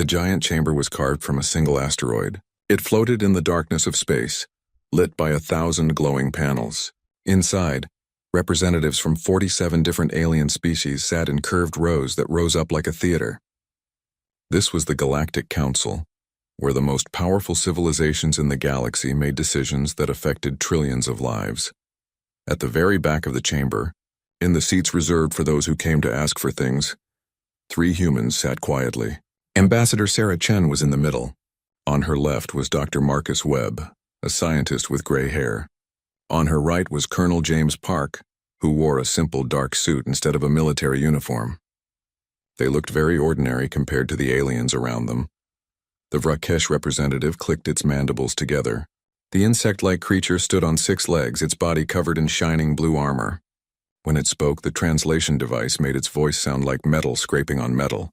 The giant chamber was carved from a single asteroid. It floated in the darkness of space, lit by 1,000 glowing panels. Inside, representatives from 47 different alien species sat in curved rows that rose up like a theater. This was the Galactic Council, where the most powerful civilizations in the galaxy made decisions that affected trillions of lives. At the very back of the chamber, in the seats reserved for those who came to ask for things, 3 humans sat quietly. Ambassador Sarah Chen was in the middle. On her left was Dr. Marcus Webb, a scientist with gray hair. On her right was Colonel James Park, who wore a simple dark suit instead of a military uniform. They looked very ordinary compared to the aliens around them. The Vrakesh representative clicked its mandibles together. The insect-like creature stood on 6 legs, its body covered in shining blue armor. When it spoke, the translation device made its voice sound like metal scraping on metal.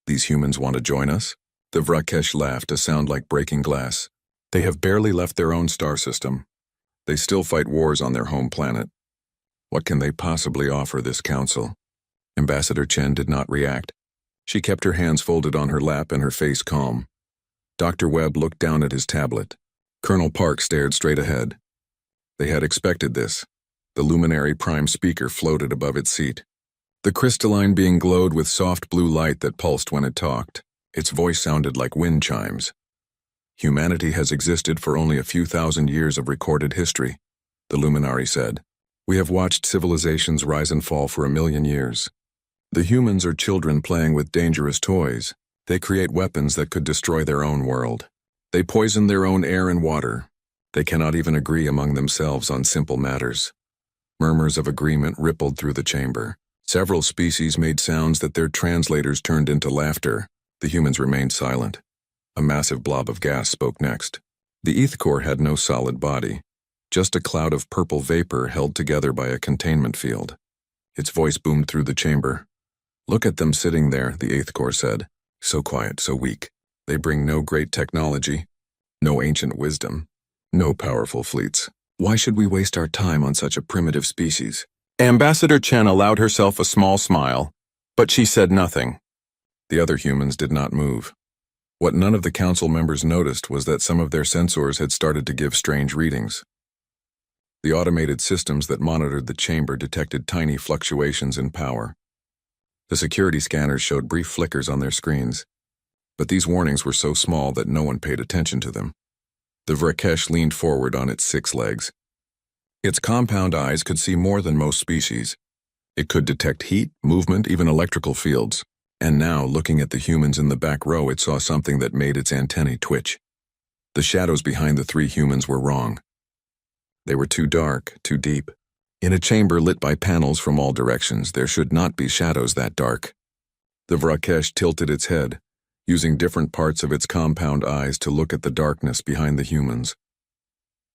"These humans want to join us?" The Vrakesh laughed, a sound like breaking glass. "They have barely left their own star system. They still fight wars on their home planet. What can they possibly offer this council?" Ambassador Chen did not react. She kept her hands folded on her lap and her face calm. Dr. Webb looked down at his tablet. Colonel Park stared straight ahead. They had expected this. The luminary prime speaker floated above its seat. The crystalline being glowed with soft blue light that pulsed when it talked. Its voice sounded like wind chimes. "Humanity has existed for only a few thousand years of recorded history," the luminary said. "We have watched civilizations rise and fall for 1,000,000 years. The humans are children playing with dangerous toys. They create weapons that could destroy their own world. They poison their own air and water. They cannot even agree among themselves on simple matters." Murmurs of agreement rippled through the chamber. Several species made sounds that their translators turned into laughter. The humans remained silent. A massive blob of gas spoke next. The ETH core had no solid body, just a cloud of purple vapor held together by a containment field. Its voice boomed through the chamber. "Look at them sitting there," the ETH core said. "So quiet, so weak. They bring no great technology, no ancient wisdom, no powerful fleets. Why should we waste our time on such a primitive species?" Ambassador Chen allowed herself a small smile, but she said nothing. The other humans did not move. What none of the council members noticed was that some of their sensors had started to give strange readings. The automated systems that monitored the chamber detected tiny fluctuations in power. The security scanners showed brief flickers on their screens, but these warnings were so small that no one paid attention to them. The Vrakesh leaned forward on its 6 legs. Its compound eyes could see more than most species. It could detect heat, movement, even electrical fields. And now, looking at the humans in the back row, it saw something that made its antennae twitch. The shadows behind the 3 humans were wrong. They were too dark, too deep. In a chamber lit by panels from all directions, there should not be shadows that dark. The Vrakesh tilted its head, using different parts of its compound eyes to look at the darkness behind the humans.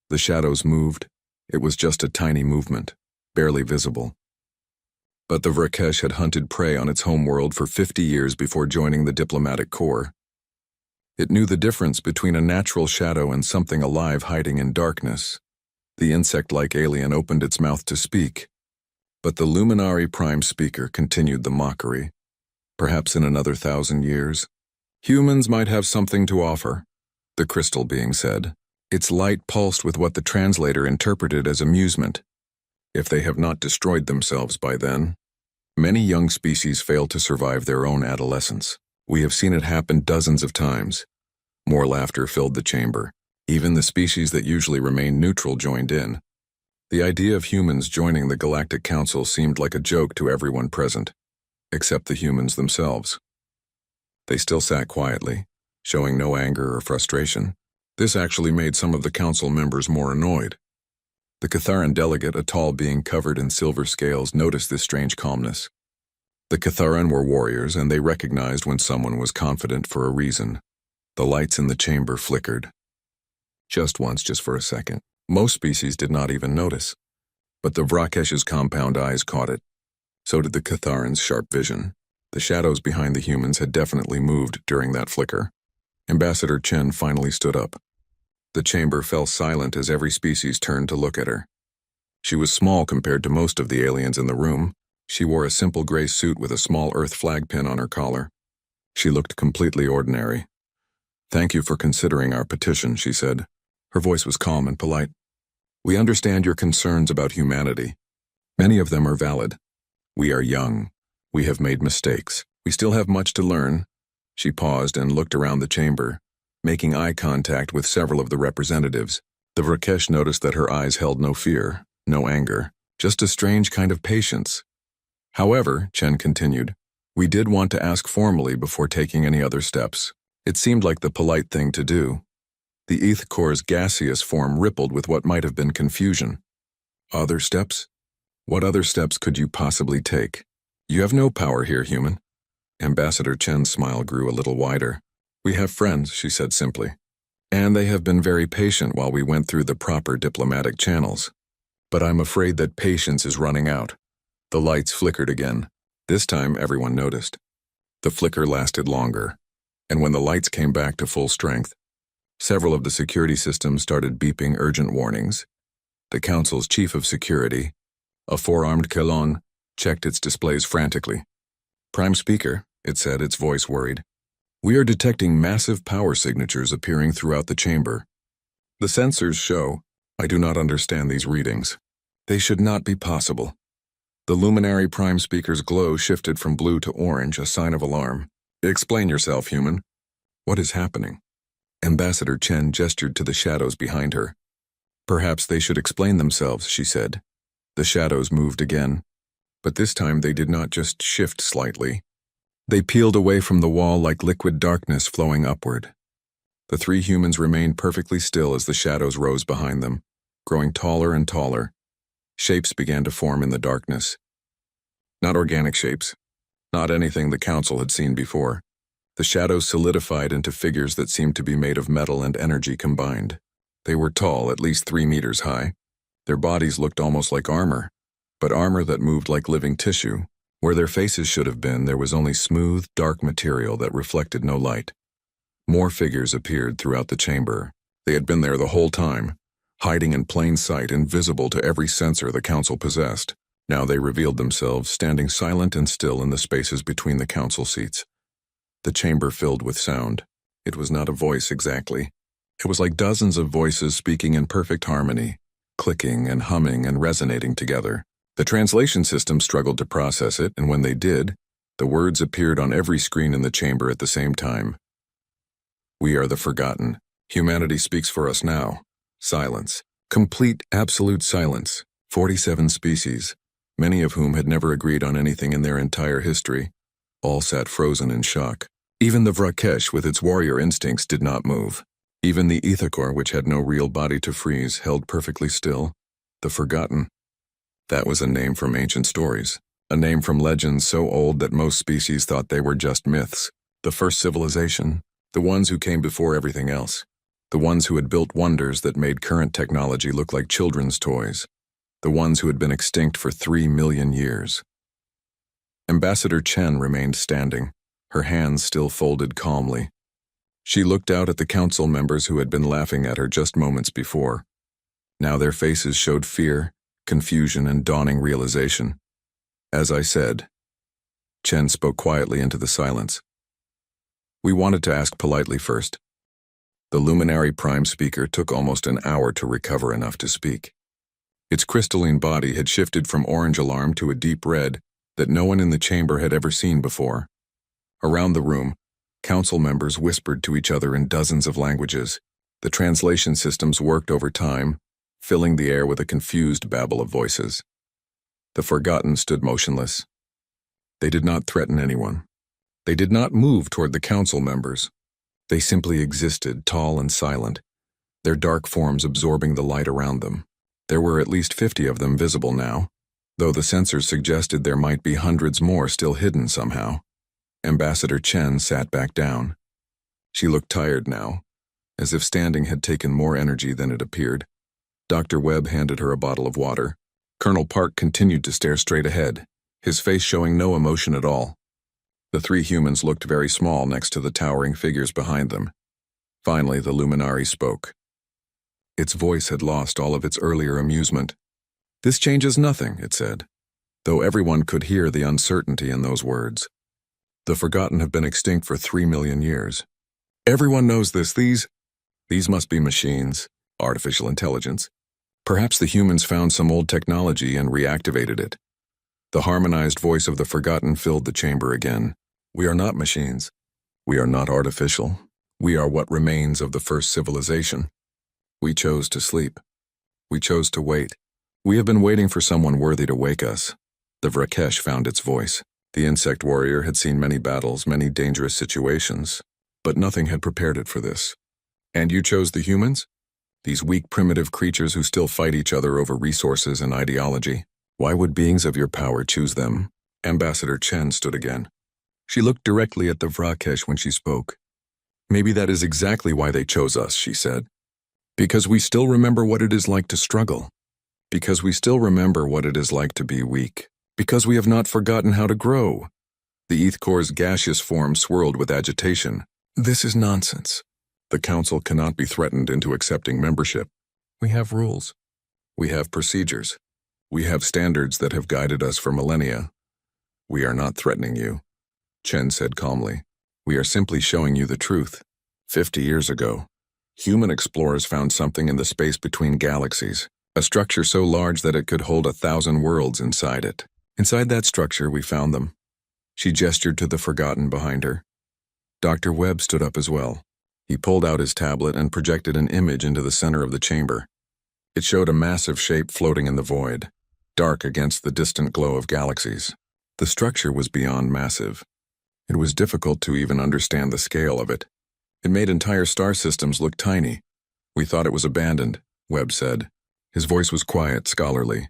The shadows moved. It was just a tiny movement, barely visible. But the Vrakesh had hunted prey on its homeworld for 50 years before joining the diplomatic corps. It knew the difference between a natural shadow and something alive hiding in darkness. The insect-like alien opened its mouth to speak, but the luminary prime speaker continued the mockery. "Perhaps in another 1,000 years, humans might have something to offer," the crystal being said. Its light pulsed with what the translator interpreted as amusement. "If they have not destroyed themselves by then." Many young species fail to survive their own adolescence. We have seen it happen dozens of times. More laughter filled the chamber. Even the species that usually remain neutral joined in. The idea of humans joining the Galactic Council seemed like a joke to everyone present, except the humans themselves. They still sat quietly, showing no anger or frustration. This actually made some of the council members more annoyed. The Catharan delegate, a tall being covered in silver scales, noticed this strange calmness. The Catharan were warriors, and they recognized when someone was confident for a reason. The lights in the chamber flickered. Just once, just for a second. Most species did not even notice. But the Vrakesh's compound eyes caught it. So did the Catharan's sharp vision. The shadows behind the humans had definitely moved during that flicker. Ambassador Chen finally stood up. The chamber fell silent as every species turned to look at her. She was small compared to most of the aliens in the room. She wore a simple gray suit with a small Earth flag pin on her collar. She looked completely ordinary. "Thank you for considering our petition," she said. Her voice was calm and polite. "We understand your concerns about humanity. Many of them are valid. We are young. We have made mistakes. We still have much to learn." She paused and looked around the chamber, making eye contact with several of the representatives. The Vrakesh noticed that her eyes held no fear, no anger, just a strange kind of patience. "However," Chen continued, "we did want to ask formally before taking any other steps. It seemed like the polite thing to do." The ETH core's gaseous form rippled with what might have been confusion. "Other steps? What other steps could you possibly take? You have no power here, human." Ambassador Chen's smile grew a little wider. "We have friends," she said simply. "And they have been very patient while we went through the proper diplomatic channels. But I'm afraid that patience is running out." The lights flickered again. This time everyone noticed. The flicker lasted longer, and when the lights came back to full strength, several of the security systems started beeping urgent warnings. The Council's chief of security, a four-armed Kelon, checked its displays frantically. "Prime Speaker," it said, its voice worried. "We are detecting massive power signatures appearing throughout the chamber. The sensors show. I do not understand these readings. They should not be possible." The luminary Prime Speaker's glow shifted from blue to orange, a sign of alarm. "Explain yourself, human. What is happening?" Ambassador Chen gestured to the shadows behind her. "Perhaps they should explain themselves," she said. The shadows moved again, but this time they did not just shift slightly. They peeled away from the wall like liquid darkness flowing upward. The three humans remained perfectly still as the shadows rose behind them, growing taller and taller. Shapes began to form in the darkness. Not organic shapes, not anything the Council had seen before. The shadows solidified into figures that seemed to be made of metal and energy combined. They were tall, at least 3 meters high. Their bodies looked almost like armor, but armor that moved like living tissue. Where their faces should have been, there was only smooth, dark material that reflected no light. More figures appeared throughout the chamber. They had been there the whole time, hiding in plain sight, invisible to every sensor the Council possessed. Now they revealed themselves, standing silent and still in the spaces between the Council seats. The chamber filled with sound. It was not a voice exactly. It was like dozens of voices speaking in perfect harmony, clicking and humming and resonating together. The translation system struggled to process it, and when they did, the words appeared on every screen in the chamber at the same time. "We are the forgotten. Humanity speaks for us now." Silence. Complete, absolute silence. 47 species, many of whom had never agreed on anything in their entire history, all sat frozen in shock. Even the Vrakesh, with its warrior instincts, did not move. Even the Ethicor, which had no real body to freeze, held perfectly still. The Forgotten. That was a name from ancient stories, a name from legends so old that most species thought they were just myths. The first civilization, the ones who came before everything else, the ones who had built wonders that made current technology look like children's toys, the ones who had been extinct for 3 million years. Ambassador Chen remained standing, her hands still folded calmly. She looked out at the Council members who had been laughing at her just moments before. Now their faces showed fear, confusion, and dawning realization. "As I said," Chen spoke quietly into the silence, "we wanted to ask politely first." The luminary Prime Speaker took almost an hour to recover enough to speak. Its crystalline body had shifted from orange alarm to a deep red that no one in the chamber had ever seen before. Around the room, Council members whispered to each other in dozens of languages. The translation systems worked over time, filling the air with a confused babble of voices. The Forgotten stood motionless. They did not threaten anyone. They did not move toward the Council members. They simply existed, tall and silent, their dark forms absorbing the light around them. There were at least 50 of them visible now, though the sensors suggested there might be hundreds more still hidden somehow. Ambassador Chen sat back down. She looked tired now, as if standing had taken more energy than it appeared. Dr. Webb handed her a bottle of water. Colonel Park continued to stare straight ahead, his face showing no emotion at all. The three humans looked very small next to the towering figures behind them. Finally, the luminary spoke. Its voice had lost all of its earlier amusement. "This changes nothing," it said, though everyone could hear the uncertainty in those words. The Forgotten have been extinct for 3 million years. Everyone knows this. These must be machines, artificial intelligence. Perhaps the humans found some old technology and reactivated it. The harmonized voice of the Forgotten filled the chamber again. We are not machines. We are not artificial. We are what remains of the first civilization. We chose to sleep. We chose to wait. We have been waiting for someone worthy to wake us. The Vrakesh found its voice. The insect warrior had seen many battles, many dangerous situations, but nothing had prepared it for this. And you chose the humans? These weak, primitive creatures who still fight each other over resources and ideology. Why would beings of your power choose them? Ambassador Chen stood again. She looked directly at the Vrakesh when she spoke. Maybe that is exactly why they chose us, she said. Because we still remember what it is like to struggle. Because we still remember what it is like to be weak. Because we have not forgotten how to grow. The ETH core's gaseous form swirled with agitation. This is nonsense. The Council cannot be threatened into accepting membership. We have rules. We have procedures. We have standards that have guided us for millennia. We are not threatening you, Chen said calmly. We are simply showing you the truth. 50 years ago, human explorers found something in the space between galaxies, a structure so large that it could hold 1,000 worlds inside it. Inside that structure, we found them. She gestured to the Forgotten behind her. Dr. Webb stood up as well. He pulled out his tablet and projected an image into the center of the chamber. It showed a massive shape floating in the void, dark against the distant glow of galaxies. The structure was beyond massive. It was difficult to even understand the scale of it. It made entire star systems look tiny. We thought it was abandoned, Webb said. His voice was quiet, scholarly.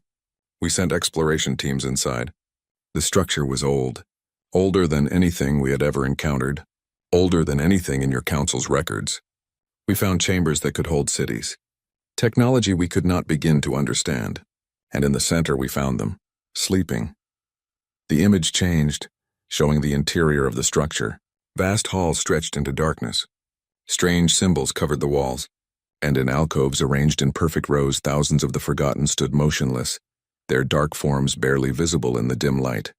We sent exploration teams inside. The structure was old, older than anything we had ever encountered, older than anything in your council's records. We found chambers that could hold cities, technology we could not begin to understand, and in the center we found them, sleeping. The image changed, showing the interior of the structure. Vast halls stretched into darkness. Strange symbols covered the walls, and in alcoves arranged in perfect rows, thousands of the Forgotten stood motionless, their dark forms barely visible in the dim light.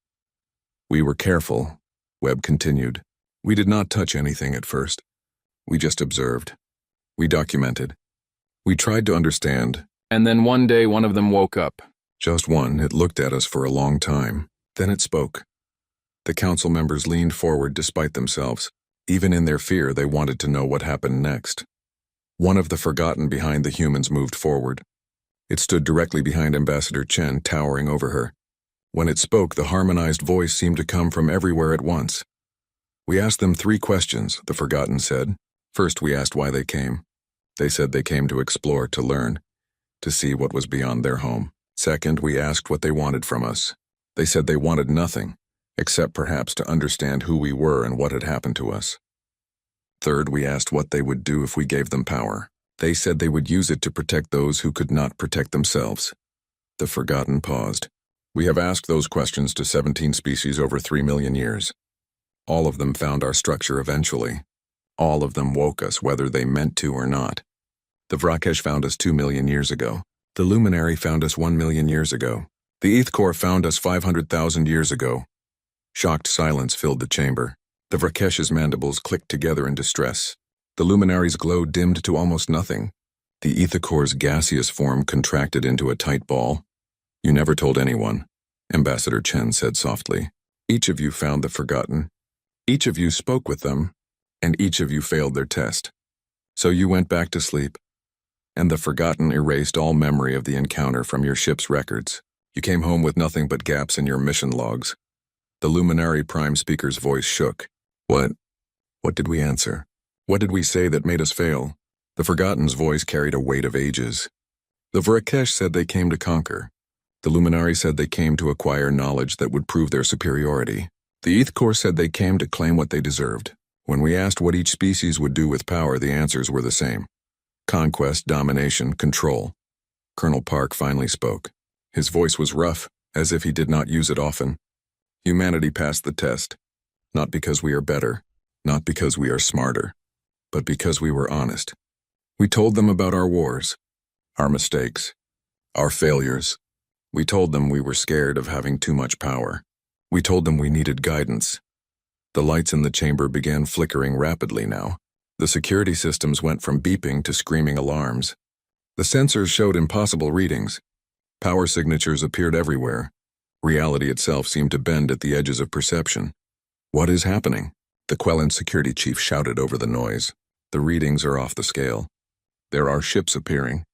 We were careful, Webb continued. We did not touch anything at first. We just observed. We documented. We tried to understand. And then one day one of them woke up. Just one. It looked at us for a long time. Then it spoke. The council members leaned forward despite themselves. Even in their fear, they wanted to know what happened next. One of the Forgotten behind the humans moved forward. It stood directly behind Ambassador Chen, towering over her. When it spoke, the harmonized voice seemed to come from everywhere at once. We asked them 3 questions, the Forgotten said. First, we asked why they came. They said they came to explore, to learn, to see what was beyond their home. Second, we asked what they wanted from us. They said they wanted nothing, except perhaps to understand who we were and what had happened to us. Third, we asked what they would do if we gave them power. They said they would use it to protect those who could not protect themselves. The Forgotten paused. We have asked those questions to 17 species over 3 million years. All of them found our structure eventually. All of them woke us, whether they meant to or not. The Vrakesh found us 2 million years ago. The Luminary found us 1 million years ago. The ETH core found us 500,000 years ago. Shocked silence filled the chamber. The Vrakesh's mandibles clicked together in distress. The Luminary's glow dimmed to almost nothing. The ETH core's gaseous form contracted into a tight ball. You never told anyone, Ambassador Chen said softly. Each of you found the Forgotten. Each of you spoke with them, and each of you failed their test. So you went back to sleep, and the Forgotten erased all memory of the encounter from your ship's records. You came home with nothing but gaps in your mission logs. The Luminary Prime Speaker's voice shook. What did we answer? What did we say that made us fail? The Forgotten's voice carried a weight of ages. The Vrakesh said they came to conquer. The Luminary said they came to acquire knowledge that would prove their superiority. The ETH core said they came to claim what they deserved. When we asked what each species would do with power, the answers were the same. Conquest, domination, control. Colonel Park finally spoke. His voice was rough, as if he did not use it often. Humanity passed the test. Not because we are better, not because we are smarter, but because we were honest. We told them about our wars, our mistakes, our failures. We told them we were scared of having too much power. We told them we needed guidance. The lights in the chamber began flickering rapidly now. The security systems went from beeping to screaming alarms. The sensors showed impossible readings. Power signatures appeared everywhere. Reality itself seemed to bend at the edges of perception. "What is happening?" The Quellan security chief shouted over the noise. "The readings are off the scale. There are ships appearing.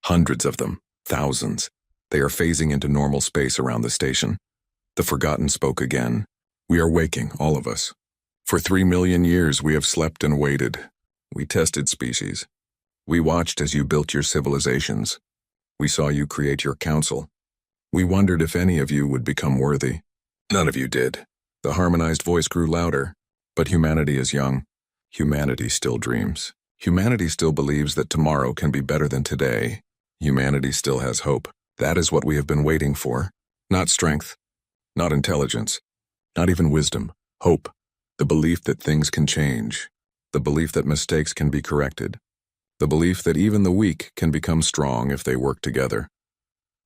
Hundreds of them. Thousands. They are phasing into normal space around the station." The Forgotten spoke again. "We are waking, all of us. For 3 million years we have slept and waited. We tested species. We watched as you built your civilizations. We saw you create your council. We wondered if any of you would become worthy. None of you did." The harmonized voice grew louder. "But humanity is young. Humanity still dreams. Humanity still believes that tomorrow can be better than today. Humanity still has hope. That is what we have been waiting for. Not strength. Not intelligence. Not even wisdom. Hope. The belief that things can change. The belief that mistakes can be corrected. The belief that even the weak can become strong if they work together."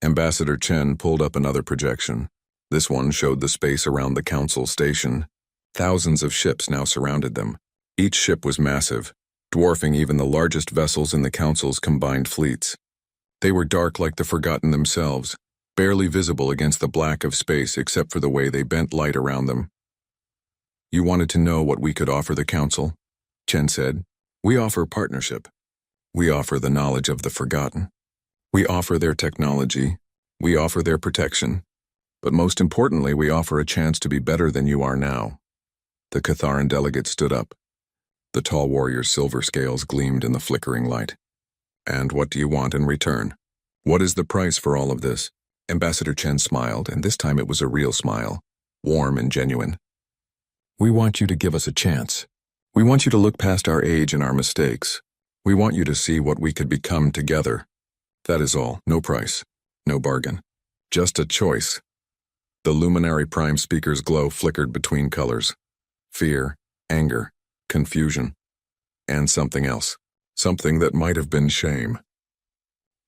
Ambassador Chen pulled up another projection. This one showed the space around the council station. Thousands of ships now surrounded them. Each ship was massive, dwarfing even the largest vessels in the council's combined fleets. They were dark like the Forgotten themselves, barely visible against the black of space except for the way they bent light around them. "You wanted to know what we could offer the council?" Chen said. "We offer partnership. We offer the knowledge of the Forgotten. We offer their technology. We offer their protection. But most importantly, we offer a chance to be better than you are now." The Catharan delegate stood up. The tall warrior's silver scales gleamed in the flickering light. "And what do you want in return? What is the price for all of this?" Ambassador Chen smiled, and this time it was a real smile, warm and genuine. "We want you to give us a chance. We want you to look past our age and our mistakes. We want you to see what we could become together. That is all. No price. No bargain. Just a choice." The luminary prime speaker's glow flickered between colors. Fear, anger, confusion, and something else. Something that might have been shame.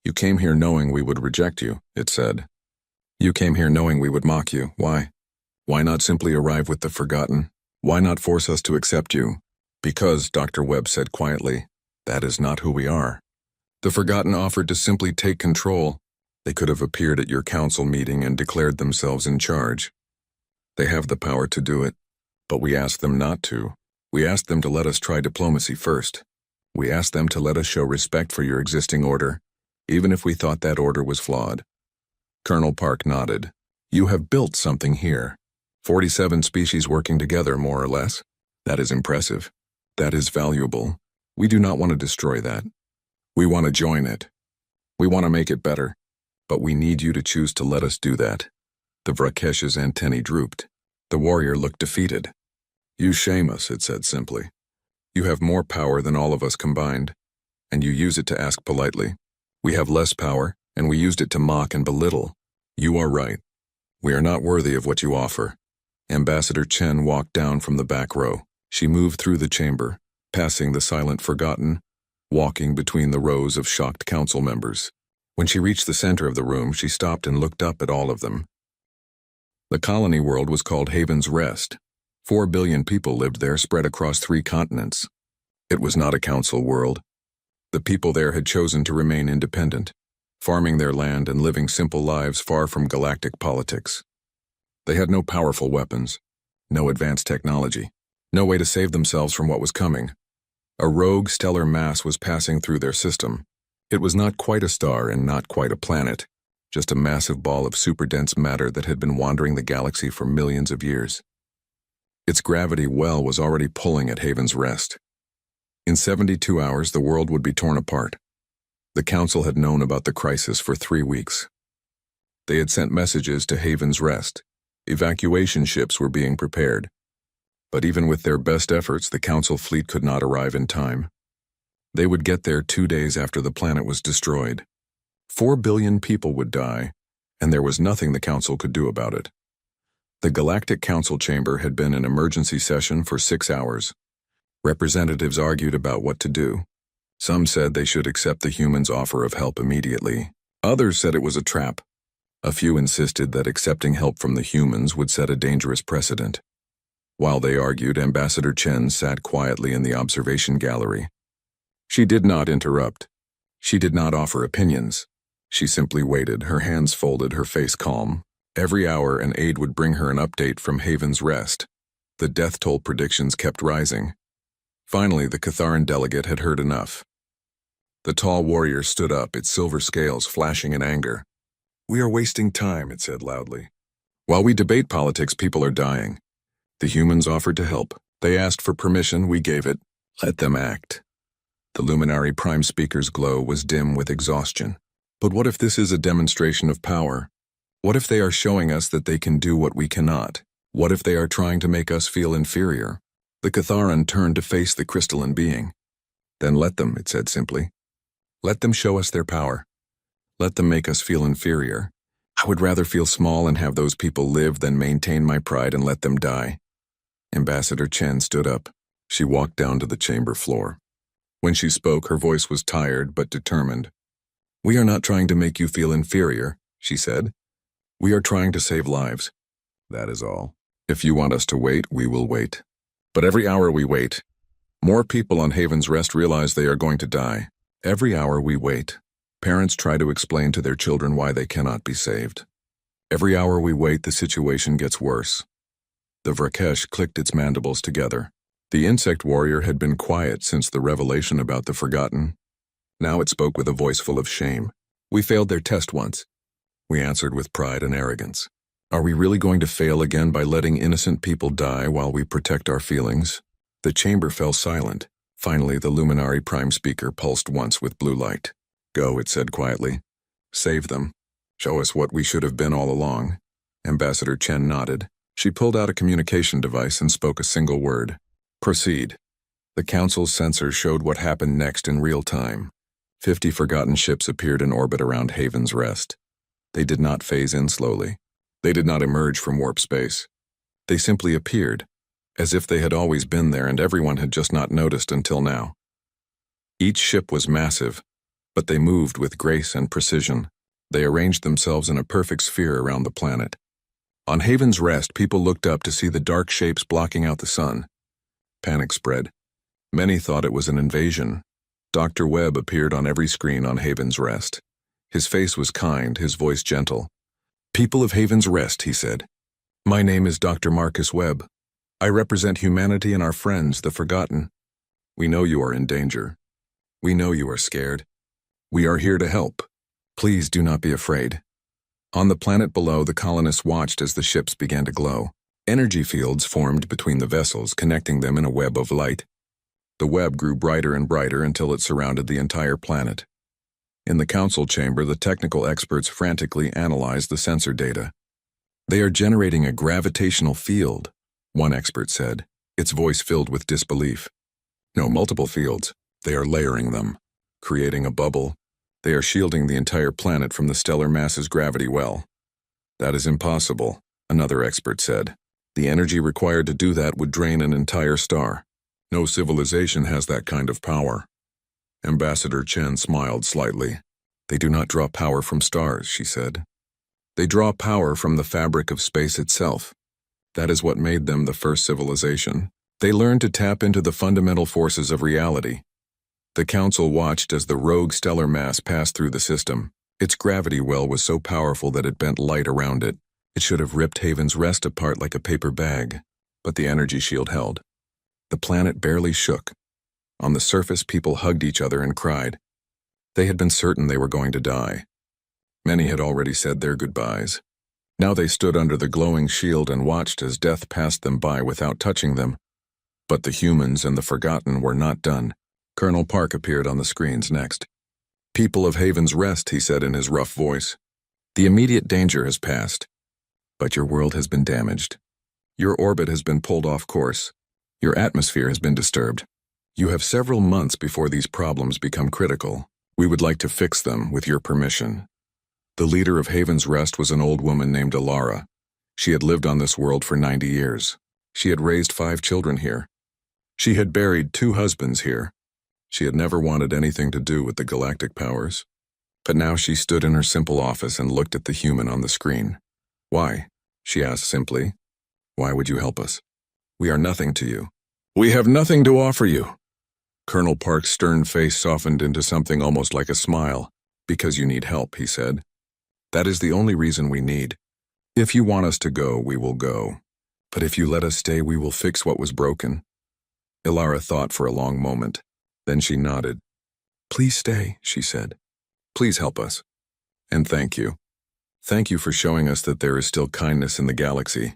"You came here knowing we would reject you," it said. "You came here knowing we would mock you. Why? Why not simply arrive with the Forgotten? Why not force us to accept you?" "Because," Dr. Webb said quietly, "that is not who we are." The Forgotten offered to simply take control. They could have appeared at your council meeting and declared themselves in charge. They have the power to do it, but we asked them not to. We asked them to let us try diplomacy first. We asked them to let us show respect for your existing order, even if we thought that order was flawed. Colonel Park nodded. "You have built something here. 47 species working together, more or less. That is impressive. That is valuable. We do not want to destroy that. We want to join it. We want to make it better. But we need you to choose to let us do that." The Vrakesh's antennae drooped. The warrior looked defeated. "You shame us," it said simply. "You have more power than all of us combined, and you use it to ask politely. We have less power, and we used it to mock and belittle. You are right. We are not worthy of what you offer." Ambassador Chen walked down from the back row. She moved through the chamber, passing the silent Forgotten, walking between the rows of shocked council members. When she reached the center of the room, she stopped and looked up at all of them. The colony world was called Haven's Rest. 4 billion people lived there, spread across 3 continents. It was not a council world. The people there had chosen to remain independent, farming their land and living simple lives far from galactic politics. They had no powerful weapons, no advanced technology, no way to save themselves from what was coming. A rogue stellar mass was passing through their system. It was not quite a star and not quite a planet, just a massive ball of super-dense matter that had been wandering the galaxy for millions of years. Its gravity well was already pulling at Haven's Rest. In 72 hours, the world would be torn apart. The Council had known about the crisis for 3 weeks. They had sent messages to Haven's Rest. Evacuation ships were being prepared. But even with their best efforts, the Council fleet could not arrive in time. They would get there 2 days after the planet was destroyed. 4 billion people would die, and there was nothing the Council could do about it. The Galactic Council chamber had been in emergency session for 6 hours. Representatives argued about what to do. Some said they should accept the humans' offer of help immediately. Others said it was a trap. A few insisted that accepting help from the humans would set a dangerous precedent. While they argued, Ambassador Chen sat quietly in the observation gallery. She did not interrupt. She did not offer opinions. She simply waited, her hands folded, her face calm. Every hour, an aide would bring her an update from Haven's Rest. The death toll predictions kept rising. Finally, the Catharan delegate had heard enough. The tall warrior stood up, its silver scales flashing in anger. "We are wasting time," it said loudly. "While we debate politics, people are dying. The humans offered to help. They asked for permission, we gave it. Let them act." The luminary prime speaker's glow was dim with exhaustion. But what if this is a demonstration of power? What if they are showing us that they can do what we cannot? What if they are trying to make us feel inferior? The Catharan turned to face the crystalline being. "Then let them," it said simply. "Let them show us their power. Let them make us feel inferior. I would rather feel small and have those people live than maintain my pride and let them die." Ambassador Chen stood up. She walked down to the chamber floor. When she spoke, her voice was tired but determined. "We are not trying to make you feel inferior," she said. "We are trying to save lives. That is all. If you want us to wait, we will wait. But every hour we wait, more people on Haven's Rest realize they are going to die. Every hour we wait, parents try to explain to their children why they cannot be saved. Every hour we wait, the situation gets worse." The Vrakesh clicked its mandibles together. The insect warrior had been quiet since the revelation about the Forgotten. Now it spoke with a voice full of shame. "We failed their test once. We answered with pride and arrogance. Are we really going to fail again by letting innocent people die while we protect our feelings?" The chamber fell silent. Finally, the luminary prime speaker pulsed once with blue light. "Go," it said quietly. "Save them. Show us what we should have been all along." Ambassador Chen nodded. She pulled out a communication device and spoke a single word. "Proceed." The council's sensors showed what happened next in real time. 50 forgotten ships appeared in orbit around Haven's Rest. They did not phase in slowly. They did not emerge from warp space. They simply appeared, as if they had always been there and everyone had just not noticed until now. Each ship was massive, but they moved with grace and precision. They arranged themselves in a perfect sphere around the planet. On Haven's Rest, people looked up to see the dark shapes blocking out the sun. Panic spread. Many thought it was an invasion. Dr. Webb appeared on every screen on Haven's Rest. His face was kind, his voice gentle. "People of Haven's Rest," he said. "My name is Dr. Marcus Webb. I represent humanity and our friends, the Forgotten. We know you are in danger. We know you are scared. We are here to help. Please do not be afraid." On the planet below, the colonists watched as the ships began to glow. Energy fields formed between the vessels, connecting them in a web of light. The web grew brighter and brighter until it surrounded the entire planet. In the council chamber, the technical experts frantically analyzed the sensor data. "They are generating a gravitational field," one expert said, its voice filled with disbelief. "No, multiple fields. They are layering them, creating a bubble. They are shielding the entire planet from the stellar mass's gravity well." "That is impossible," another expert said. "The energy required to do that would drain an entire star. No civilization has that kind of power." Ambassador Chen smiled slightly. "They do not draw power from stars," she said. "They draw power from the fabric of space itself. That is what made them the first civilization. They learned to tap into the fundamental forces of reality." The council watched as the rogue stellar mass passed through the system. Its gravity well was so powerful that it bent light around it. It should have ripped Haven's Rest apart like a paper bag, but the energy shield held. The planet barely shook. On the surface, people hugged each other and cried. They had been certain they were going to die. Many had already said their goodbyes. Now they stood under the glowing shield and watched as death passed them by without touching them. But the humans and the Forgotten were not done. Colonel Park appeared on the screens next. "People of Haven's Rest," he said in his rough voice. "The immediate danger has passed, but your world has been damaged. Your orbit has been pulled off course. Your atmosphere has been disturbed. You have several months before these problems become critical. We would like to fix them with your permission." The leader of Haven's Rest was an old woman named Alara. She had lived on this world for 90 years. She had raised 5 children here. She had buried 2 husbands here. She had never wanted anything to do with the galactic powers. But now she stood in her simple office and looked at the human on the screen. "Why?" she asked simply. "Why would you help us?" We are nothing to you. We have nothing to offer you. Colonel Park's stern face softened into something almost like a smile. Because you need help, he said. That is the only reason we need. If you want us to go, we will go. But if you let us stay, we will fix what was broken. Ilara thought for a long moment. Then she nodded. Please stay, she said. Please help us. And thank you. Thank you for showing us that there is still kindness in the galaxy.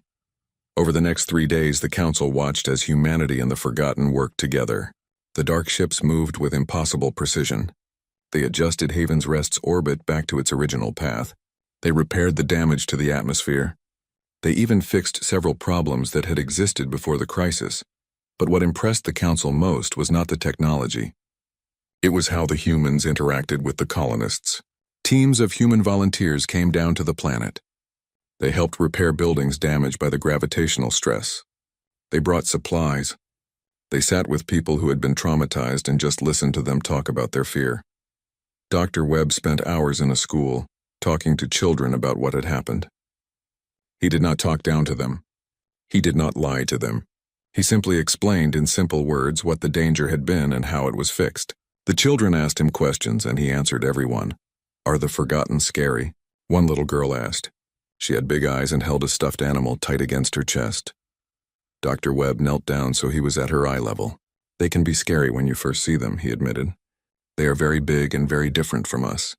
Over the next 3 days, the Council watched as humanity and the Forgotten worked together. The dark ships moved with impossible precision. They adjusted Haven's Rest's orbit back to its original path. They repaired the damage to the atmosphere. They even fixed several problems that had existed before the crisis. But what impressed the Council most was not the technology. It was how the humans interacted with the colonists. Teams of human volunteers came down to the planet. They helped repair buildings damaged by the gravitational stress. They brought supplies. They sat with people who had been traumatized and just listened to them talk about their fear. Dr. Webb spent hours in a school, talking to children about what had happened. He did not talk down to them. He did not lie to them. He simply explained in simple words what the danger had been and how it was fixed. The children asked him questions and he answered everyone. Are the Forgotten scary? One little girl asked. She had big eyes and held a stuffed animal tight against her chest. Dr. Webb knelt down so he was at her eye level. They can be scary when you first see them, he admitted. They are very big and very different from us.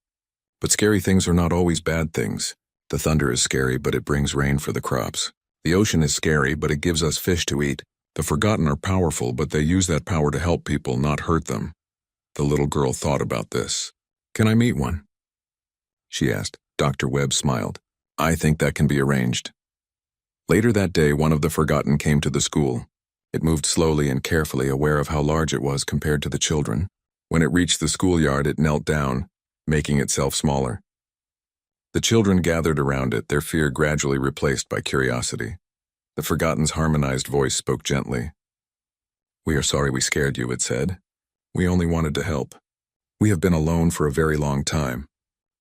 But scary things are not always bad things. The thunder is scary, but it brings rain for the crops. The ocean is scary, but it gives us fish to eat. The Forgotten are powerful, but they use that power to help people, not hurt them. The little girl thought about this. Can I meet one? She asked. Dr. Webb smiled. I think that can be arranged. Later that day, one of the Forgotten came to the school. It moved slowly and carefully, aware of how large it was compared to the children. When it reached the schoolyard, it knelt down, making itself smaller. The children gathered around it, their fear gradually replaced by curiosity. The Forgotten's harmonized voice spoke gently. We are sorry we scared you, it said. We only wanted to help. We have been alone for a very long time.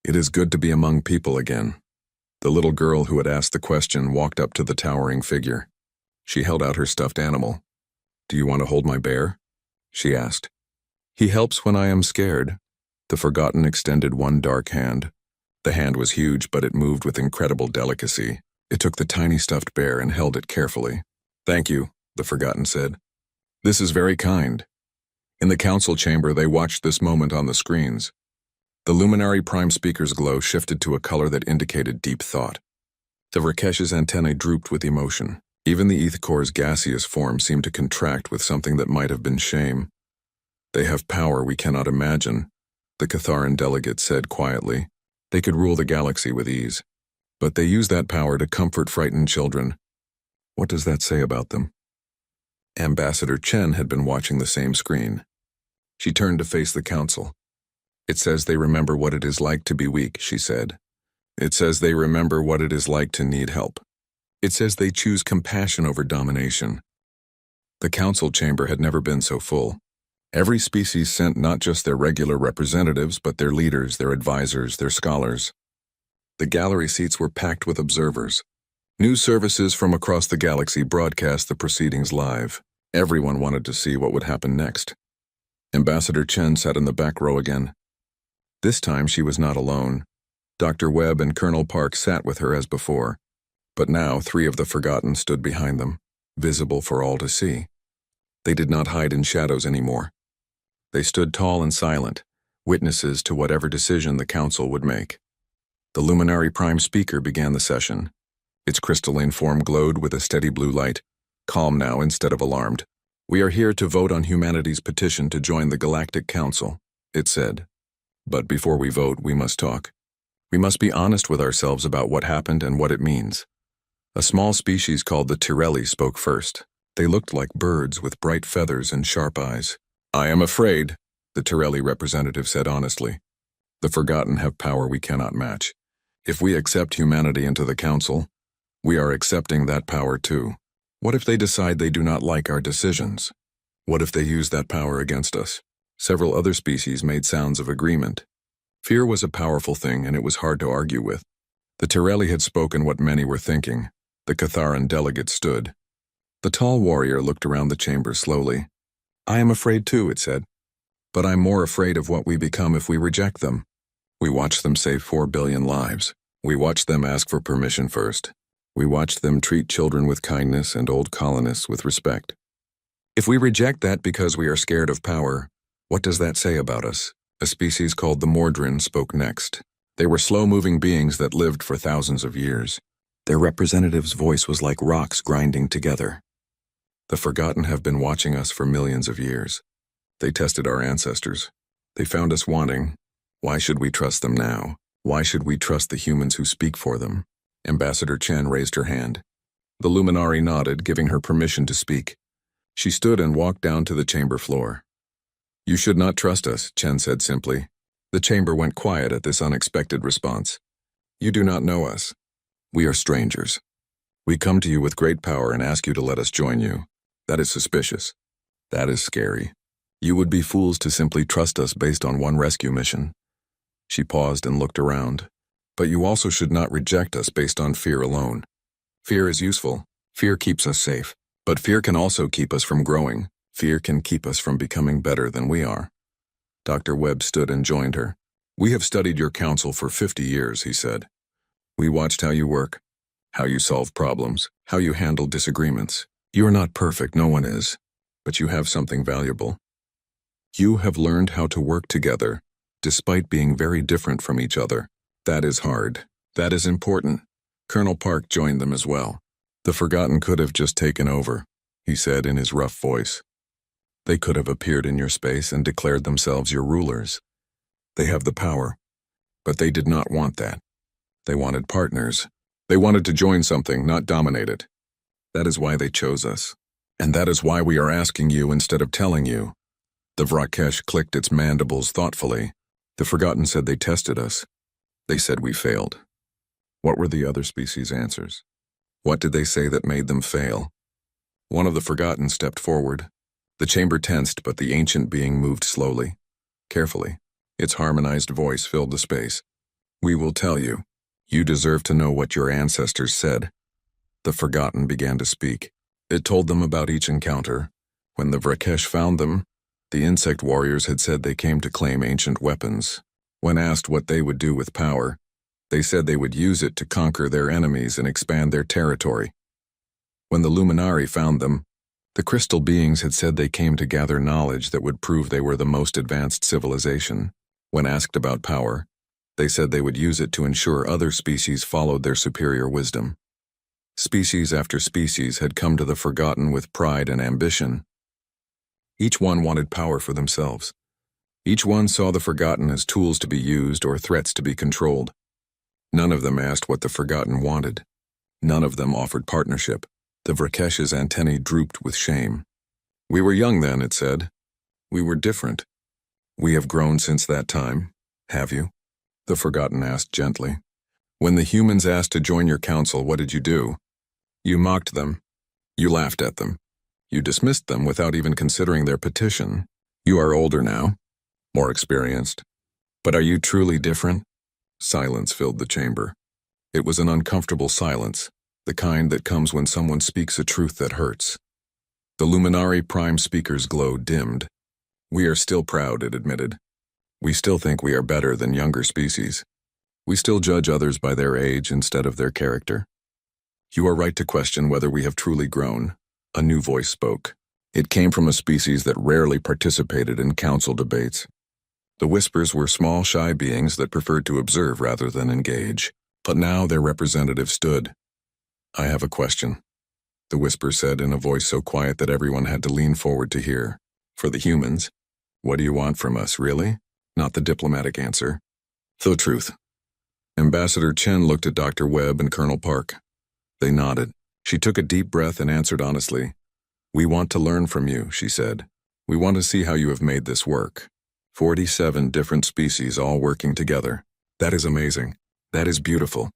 It is good to be among people again. The little girl who had asked the question walked up to the towering figure. She held out her stuffed animal. Do you want to hold my bear? She asked. He helps when I am scared. The Forgotten extended one dark hand. The hand was huge, but it moved with incredible delicacy. It took the tiny stuffed bear and held it carefully. Thank you, the Forgotten said. This is very kind. In the council chamber, they watched this moment on the screens. The luminary prime speaker's glow shifted to a color that indicated deep thought. The Rakesh's antennae drooped with emotion. Even the Ethcor's gaseous form seemed to contract with something that might have been shame. They have power we cannot imagine, the Catharan delegate said quietly. They could rule the galaxy with ease. But they use that power to comfort frightened children. What does that say about them? Ambassador Chen had been watching the same screen. She turned to face the council. It says they remember what it is like to be weak, she said. It says they remember what it is like to need help. It says they choose compassion over domination. The council chamber had never been so full. Every species sent not just their regular representatives, but their leaders, their advisors, their scholars. The gallery seats were packed with observers. News services from across the galaxy broadcast the proceedings live. Everyone wanted to see what would happen next. Ambassador Chen sat in the back row again. This time she was not alone. Dr. Webb and Colonel Park sat with her as before. But now 3 of the Forgotten stood behind them, visible for all to see. They did not hide in shadows anymore. They stood tall and silent, witnesses to whatever decision the council would make. The luminary prime speaker began the session. Its crystalline form glowed with a steady blue light, calm now instead of alarmed. We are here to vote on humanity's petition to join the Galactic Council, it said. But before we vote, we must talk. We must be honest with ourselves about what happened and what it means. A small species called the Tirelli spoke first. They looked like birds with bright feathers and sharp eyes. I am afraid, the Tirelli representative said honestly. The Forgotten have power we cannot match. If we accept humanity into the council, we are accepting that power too. What if they decide they do not like our decisions? What if they use that power against us? Several other species made sounds of agreement. Fear was a powerful thing, and it was hard to argue with. The Tirelli had spoken what many were thinking. The Catharan delegate stood. The tall warrior looked around the chamber slowly. I am afraid too, it said. But I'm more afraid of what we become if we reject them. We watched them save 4 billion lives. We watched them ask for permission first. We watched them treat children with kindness and old colonists with respect. If we reject that because we are scared of power, what does that say about us? A species called the Mordrin spoke next. They were slow-moving beings that lived for thousands of years. Their representative's voice was like rocks grinding together. The Forgotten have been watching us for millions of years. They tested our ancestors. They found us wanting. Why should we trust them now? Why should we trust the humans who speak for them? Ambassador Chen raised her hand. The Luminari nodded, giving her permission to speak. She stood and walked down to the chamber floor. You should not trust us, Chen said simply. The chamber went quiet at this unexpected response. You do not know us. We are strangers. We come to you with great power and ask you to let us join you. That is suspicious. That is scary. You would be fools to simply trust us based on one rescue mission. She paused and looked around. But you also should not reject us based on fear alone. Fear is useful. Fear keeps us safe. But fear can also keep us from growing. Fear can keep us from becoming better than we are. Dr. Webb stood and joined her. We have studied your council for 50 years, he said. We watched how you work, how you solve problems, how you handle disagreements. You are not perfect, no one is. But you have something valuable. You have learned how to work together, despite being very different from each other. That is hard. That is important. Colonel Park joined them as well. The Forgotten could have just taken over, he said in his rough voice. They could have appeared in your space and declared themselves your rulers. They have the power, but they did not want that. They wanted partners. They wanted to join something, not dominate it. That is why they chose us. And that is why we are asking you instead of telling you. The Vrakesh clicked its mandibles thoughtfully. The Forgotten said they tested us. They said we failed. What were the other species' answers? What did they say that made them fail? One of the Forgotten stepped forward. The chamber tensed, but the ancient being moved slowly, carefully. Its harmonized voice filled the space. We will tell you. You deserve to know what your ancestors said. The Forgotten began to speak. It told them about each encounter. When the Vrakesh found them, the insect warriors had said they came to claim ancient weapons. When asked what they would do with power, they said they would use it to conquer their enemies and expand their territory. When the Luminari found them, the crystal beings had said they came to gather knowledge that would prove they were the most advanced civilization. When asked about power, they said they would use it to ensure other species followed their superior wisdom. Species after species had come to the Forgotten with pride and ambition. Each one wanted power for themselves. Each one saw the Forgotten as tools to be used or threats to be controlled. None of them asked what the Forgotten wanted. None of them offered partnership. The Vrakesh's antennae drooped with shame. We were young then, it said. We were different. We have grown since that time, have you? The Forgotten asked gently. When the humans asked to join your council, what did you do? You mocked them. You laughed at them. You dismissed them without even considering their petition. You are older now, more experienced. But are you truly different? Silence filled the chamber. It was an uncomfortable silence, the kind that comes when someone speaks a truth that hurts. The Luminari Prime Speaker's glow dimmed. We are still proud, it admitted. We still think we are better than younger species. We still judge others by their age instead of their character. You are right to question whether we have truly grown. A new voice spoke. It came from a species that rarely participated in council debates. The whispers were small, shy beings that preferred to observe rather than engage. But now their representative stood. I have a question, the whisper said in a voice so quiet that everyone had to lean forward to hear. For the humans, what do you want from us, really? Not the diplomatic answer. The truth. Ambassador Chen looked at Dr. Webb and Colonel Park. They nodded. She took a deep breath and answered honestly. We want to learn from you, she said. We want to see how you have made this work. 47 different species all working together. That is amazing. That is beautiful.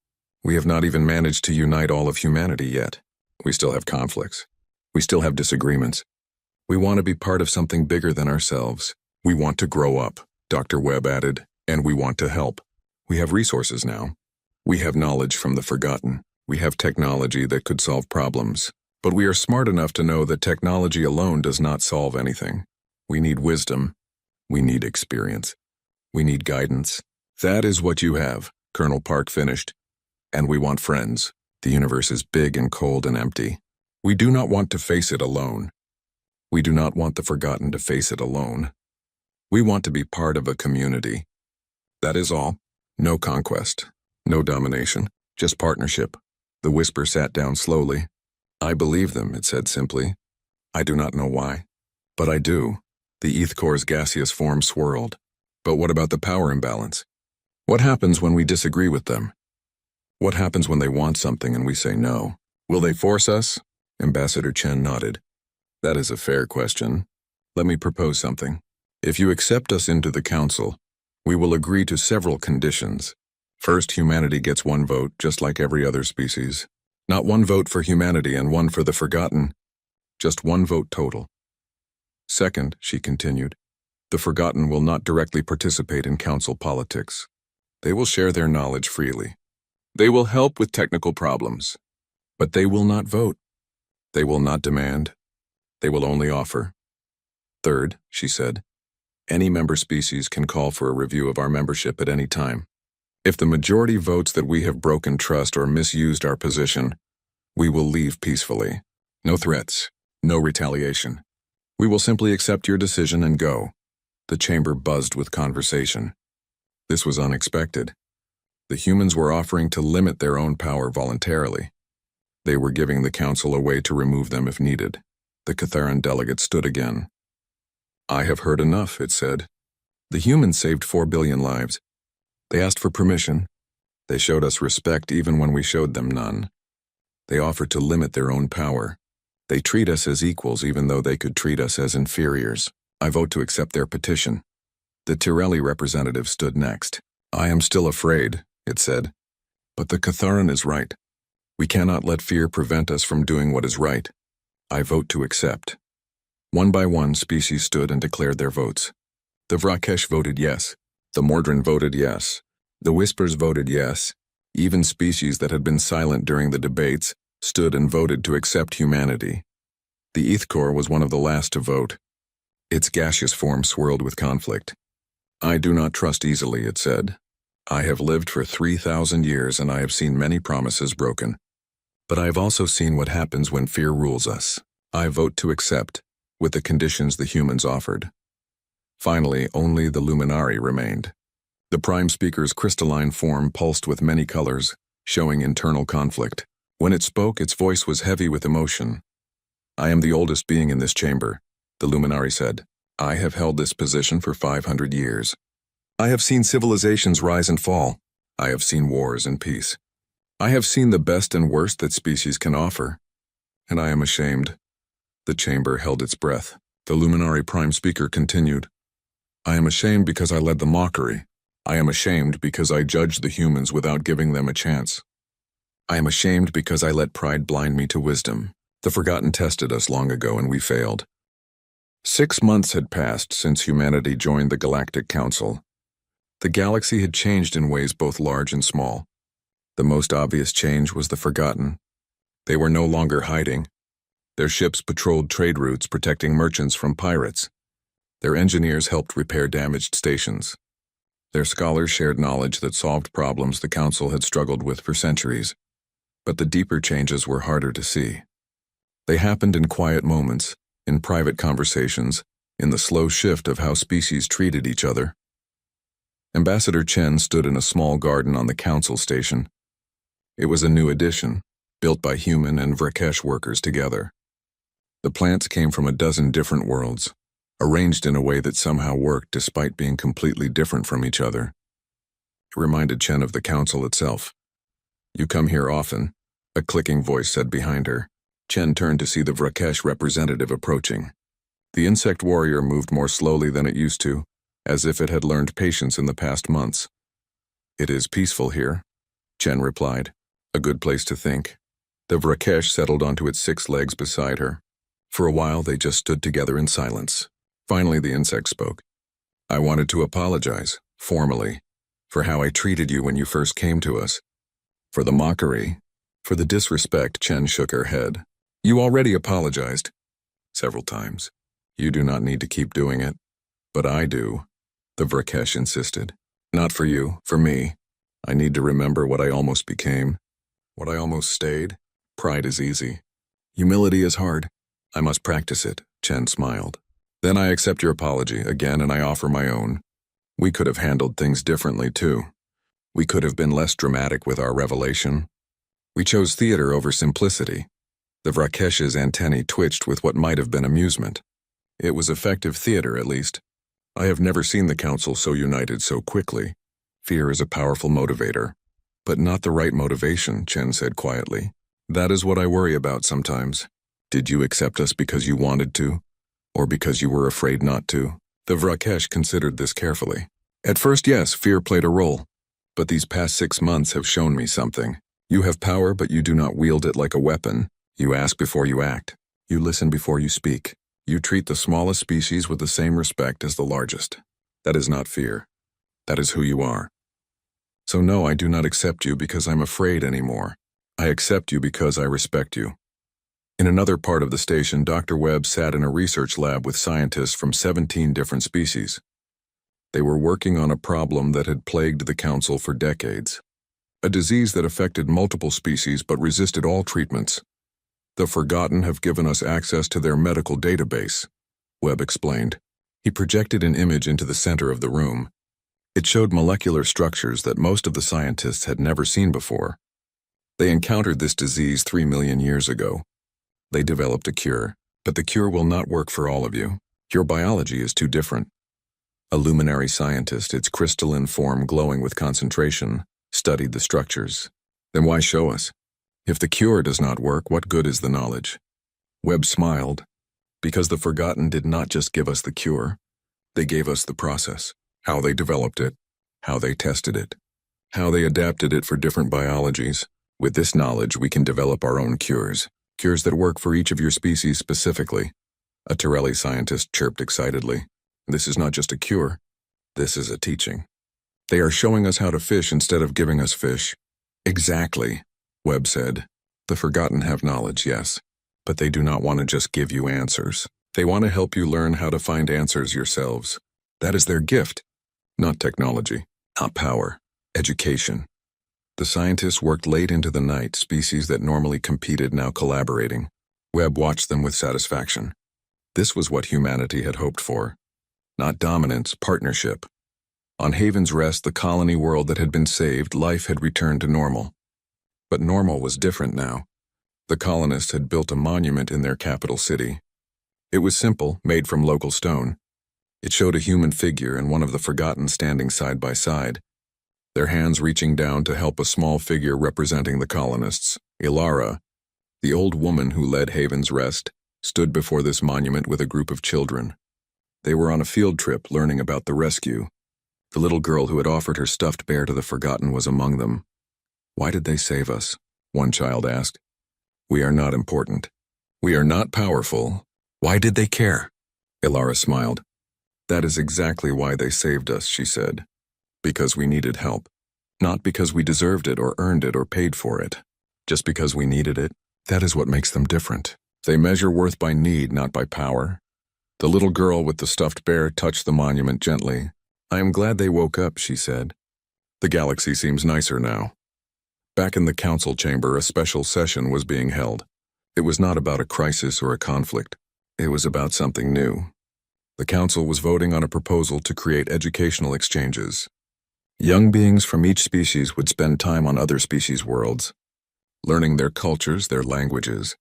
We have not even managed to unite all of humanity yet. We still have conflicts. We still have disagreements. We want to be part of something bigger than ourselves. We want to grow up, Dr. Webb added, and we want to help. We have resources now. We have knowledge from the Forgotten. We have technology that could solve problems. But we are smart enough to know that technology alone does not solve anything. We need wisdom. We need experience. We need guidance. That is what you have, Colonel Park finished. And we want friends. The universe is big and cold and empty. We do not want to face it alone. We do not want the forgotten to face it alone. We want to be part of a community. That is all. No conquest. No domination. Just partnership. The whisper sat down slowly. I believe them, it said simply. I do not know why. But I do. The ETH core's gaseous form swirled. But what about the power imbalance? What happens when we disagree with them? What happens when they want something and we say no? Will they force us? Ambassador Chen nodded. That is a fair question. Let me propose something. If you accept us into the council, we will agree to several conditions. First, humanity gets one vote, just like every other species. Not one vote for humanity and one for the forgotten. Just one vote total. Second, she continued, the forgotten will not directly participate in council politics. They will share their knowledge freely. They will help with technical problems. But they will not vote. They will not demand. They will only offer. Third, she said, any member species can call for a review of our membership at any time. If the majority votes that we have broken trust or misused our position, we will leave peacefully. No threats, no retaliation. We will simply accept your decision and go. The chamber buzzed with conversation. This was unexpected. The humans were offering to limit their own power voluntarily. They were giving the council a way to remove them if needed. The Catharan delegate stood again. I have heard enough, it said. The humans saved 4 billion lives. They asked for permission. They showed us respect even when we showed them none. They offered to limit their own power. They treat us as equals even though they could treat us as inferiors. I vote to accept their petition. The Tirelli representative stood next. I am still afraid, it said. But the Catharan is right. We cannot let fear prevent us from doing what is right. I vote to accept. One by one, species stood and declared their votes. The Vrakesh voted yes. The Mordran voted yes. The Whispers voted yes. Even species that had been silent during the debates stood and voted to accept humanity. The ETH core was one of the last to vote. Its gaseous form swirled with conflict. I do not trust easily, it said. I have lived for 3,000 years and I have seen many promises broken. But I have also seen what happens when fear rules us. I vote to accept, with the conditions the humans offered. Finally, only the Luminari remained. The Prime Speaker's crystalline form pulsed with many colors, showing internal conflict. When it spoke, its voice was heavy with emotion. I am the oldest being in this chamber, the Luminari said. I have held this position for 500 years. I have seen civilizations rise and fall. I have seen wars and peace. I have seen the best and worst that species can offer. And I am ashamed. The chamber held its breath. The Luminari Prime Speaker continued. I am ashamed because I led the mockery. I am ashamed because I judged the humans without giving them a chance. I am ashamed because I let pride blind me to wisdom. The Forgotten tested us long ago and we failed. 6 months had passed since humanity joined the Galactic Council. The galaxy had changed in ways both large and small. The most obvious change was the Forgotten. They were no longer hiding. Their ships patrolled trade routes protecting merchants from pirates. Their engineers helped repair damaged stations. Their scholars shared knowledge that solved problems the Council had struggled with for centuries. But the deeper changes were harder to see. They happened in quiet moments, in private conversations, in the slow shift of how species treated each other. Ambassador Chen stood in a small garden on the Council station. It was a new addition, built by human and Vrakesh workers together. The plants came from a dozen different worlds, arranged in a way that somehow worked despite being completely different from each other. It reminded Chen of the Council itself. You come here often, a clicking voice said behind her. Chen turned to see the Vrakesh representative approaching. The insect warrior moved more slowly than it used to, as if it had learned patience in the past months. It is peaceful here, Chen replied. A good place to think. The Vrakesh settled onto its 6 legs beside her. For a while, they just stood together in silence. Finally, the insect spoke. I wanted to apologize, formally, for how I treated you when you first came to us. For the mockery, for the disrespect. Chen shook her head. You already apologized. Several times. You do not need to keep doing it. But I do, the Vrakesh insisted. Not for you, for me. I need to remember what I almost became. What I almost stayed. Pride is easy. Humility is hard. I must practice it, Chen smiled. Then I accept your apology again and I offer my own. We could have handled things differently too. We could have been less dramatic with our revelation. We chose theater over simplicity. The Vrakesh's antennae twitched with what might have been amusement. It was effective theater, at least. I have never seen the council so united so quickly. Fear is a powerful motivator. But not the right motivation, Chen said quietly. That is what I worry about sometimes. Did you accept us because you wanted to? Or because you were afraid not to? The Vrakesh considered this carefully. At first, yes, fear played a role. But these past 6 months have shown me something. You have power, but you do not wield it like a weapon. You ask before you act. You listen before you speak. You treat the smallest species with the same respect as the largest. That is not fear. That is who you are. So no, I do not accept you because I'm afraid anymore. I accept you because I respect you. In another part of the station, Dr. Webb sat in a research lab with scientists from 17 different species. They were working on a problem that had plagued the council for decades. A disease that affected multiple species but resisted all treatments. The Forgotten have given us access to their medical database, Webb explained. He projected an image into the center of the room. It showed molecular structures that most of the scientists had never seen before. They encountered this disease 3 million years ago. They developed a cure, but the cure will not work for all of you. Your biology is too different. A luminary scientist, its crystalline form glowing with concentration, studied the structures. Then why show us? If the cure does not work, what good is the knowledge? Webb smiled, because the Forgotten did not just give us the cure. They gave us the process, how they developed it, how they tested it, how they adapted it for different biologies. With this knowledge, we can develop our own cures that work for each of your species specifically. A Torelli scientist chirped excitedly. This is not just a cure. This is a teaching. They are showing us how to fish instead of giving us fish. Exactly, Webb said. The Forgotten have knowledge, yes, but they do not want to just give you answers. They want to help you learn how to find answers yourselves. That is their gift, not technology, not power, education. The scientists worked late into the night, species that normally competed now collaborating. Webb watched them with satisfaction. This was what humanity had hoped for. Not dominance, partnership. On Haven's Rest, the colony world that had been saved, life had returned to normal. But normal was different now. The colonists had built a monument in their capital city. It was simple, made from local stone. It showed a human figure and one of the Forgotten standing side by side, their hands reaching down to help a small figure representing the colonists. Ilara, the old woman who led Haven's Rest, stood before this monument with a group of children. They were on a field trip learning about the rescue. The little girl who had offered her stuffed bear to the Forgotten was among them. Why did they save us? One child asked. We are not important. We are not powerful. Why did they care? Ilara smiled. That is exactly why they saved us, she said. Because we needed help. Not because we deserved it or earned it or paid for it. Just because we needed it. That is what makes them different. They measure worth by need, not by power. The little girl with the stuffed bear touched the monument gently. I am glad they woke up, she said. The galaxy seems nicer now. Back in the council chamber, a special session was being held. It was not about a crisis or a conflict. It was about something new. The council was voting on a proposal to create educational exchanges. Young beings from each species would spend time on other species' worlds, learning their cultures, their languages,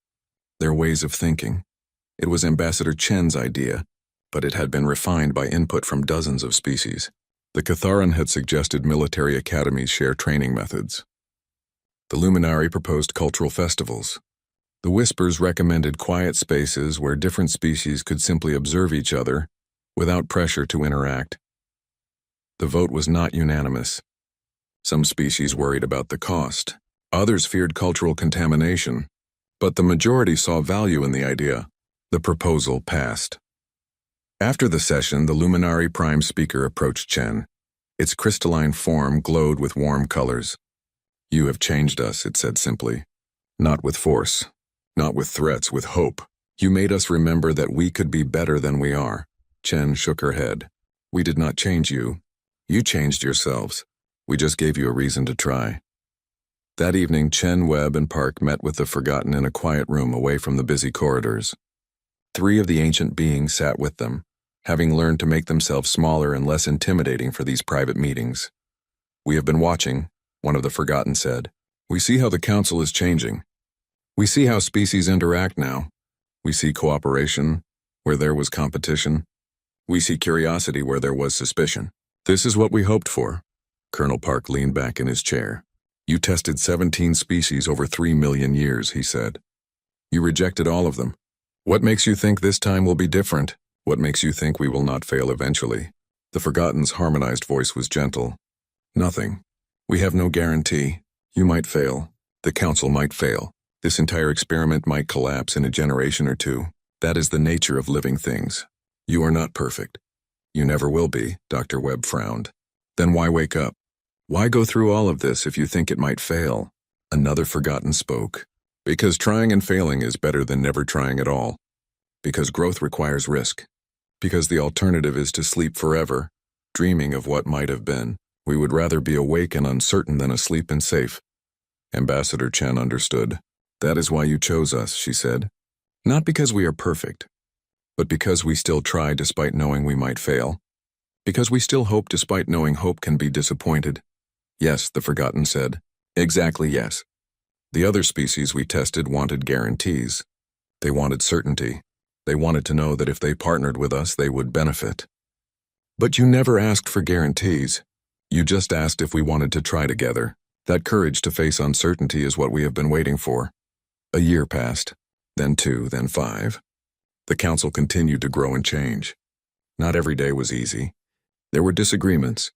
their ways of thinking. It was Ambassador Chen's idea, but it had been refined by input from dozens of species. The Catharan had suggested military academies share training methods. The Luminari proposed cultural festivals. The Whispers recommended quiet spaces where different species could simply observe each other without pressure to interact. The vote was not unanimous. Some species worried about the cost. Others feared cultural contamination. But the majority saw value in the idea. The proposal passed. After the session, the Luminari Prime Speaker approached Chen. Its crystalline form glowed with warm colors. You have changed us, it said simply. Not with force, Not with threats, with hope. You made us remember that we could be better than we are. Chen shook her head. We did not change you. You changed yourselves. We just gave you a reason to try. That evening, Chen, Webb, and Park met with the Forgotten in a quiet room away from the busy corridors. 3 of the ancient beings sat with them, having learned to make themselves smaller and less intimidating for these private meetings. We have been watching, one of the Forgotten said. We see how the Council is changing. We see how species interact now. We see cooperation where there was competition. We see curiosity where there was suspicion. This is what we hoped for. Colonel Park leaned back in his chair. You tested 17 species over 3 million years, he said. You rejected all of them. What makes you think this time will be different? What makes you think we will not fail eventually? The Forgotten's harmonized voice was gentle. Nothing. We have no guarantee. You might fail. The Council might fail. This entire experiment might collapse in a generation or 2. That is the nature of living things. You are not perfect. You never will be, Dr. Webb frowned. Then why wake up? Why go through all of this if you think it might fail? Another Forgotten spoke. Because trying and failing is better than never trying at all. Because growth requires risk. Because the alternative is to sleep forever, dreaming of what might have been. We would rather be awake and uncertain than asleep and safe. Ambassador Chen understood. That is why you chose us, she said. Not because we are perfect, but because we still try despite knowing we might fail. Because we still hope despite knowing hope can be disappointed. Yes, the Forgotten said. Exactly yes. The other species we tested wanted guarantees. They wanted certainty. They wanted to know that if they partnered with us, they would benefit. But you never asked for guarantees. You just asked if we wanted to try together. That courage to face uncertainty is what we have been waiting for. A year passed, then 2, then 5. The Council continued to grow and change. Not every day was easy. There were disagreements.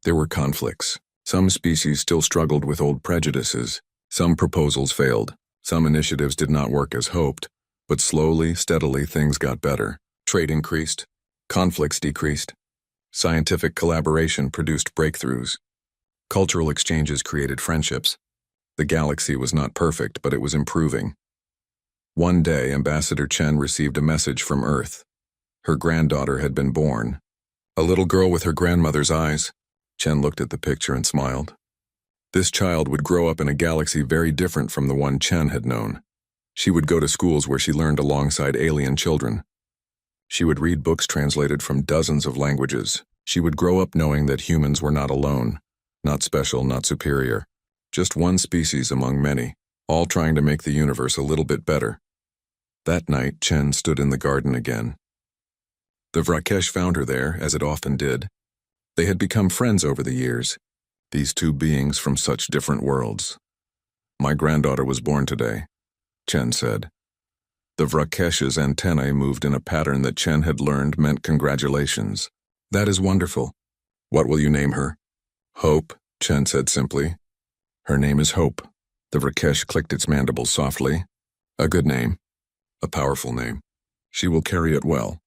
There were conflicts. Some species still struggled with old prejudices. Some proposals failed. Some initiatives did not work as hoped. But slowly, steadily, things got better. Trade increased. Conflicts decreased. Scientific collaboration produced breakthroughs. Cultural exchanges created friendships. The galaxy was not perfect, but it was improving. One day, Ambassador Chen received a message from Earth. Her granddaughter had been born. A little girl with her grandmother's eyes. Chen looked at the picture and smiled. This child would grow up in a galaxy very different from the one Chen had known. She would go to schools where she learned alongside alien children. She would read books translated from dozens of languages. She would grow up knowing that humans were not alone, not special, not superior. Just one species among many, all trying to make the universe a little bit better. That night, Chen stood in the garden again. The Vrakesh found her there, as it often did. They had become friends over the years, these 2 beings from such different worlds. My granddaughter was born today, Chen said. The Vrakesh's antennae moved in a pattern that Chen had learned meant congratulations. That is wonderful. What will you name her? Hope, Chen said simply. Her name is Hope. The Vrakesh clicked its mandibles softly. A good name. A powerful name. She will carry it well.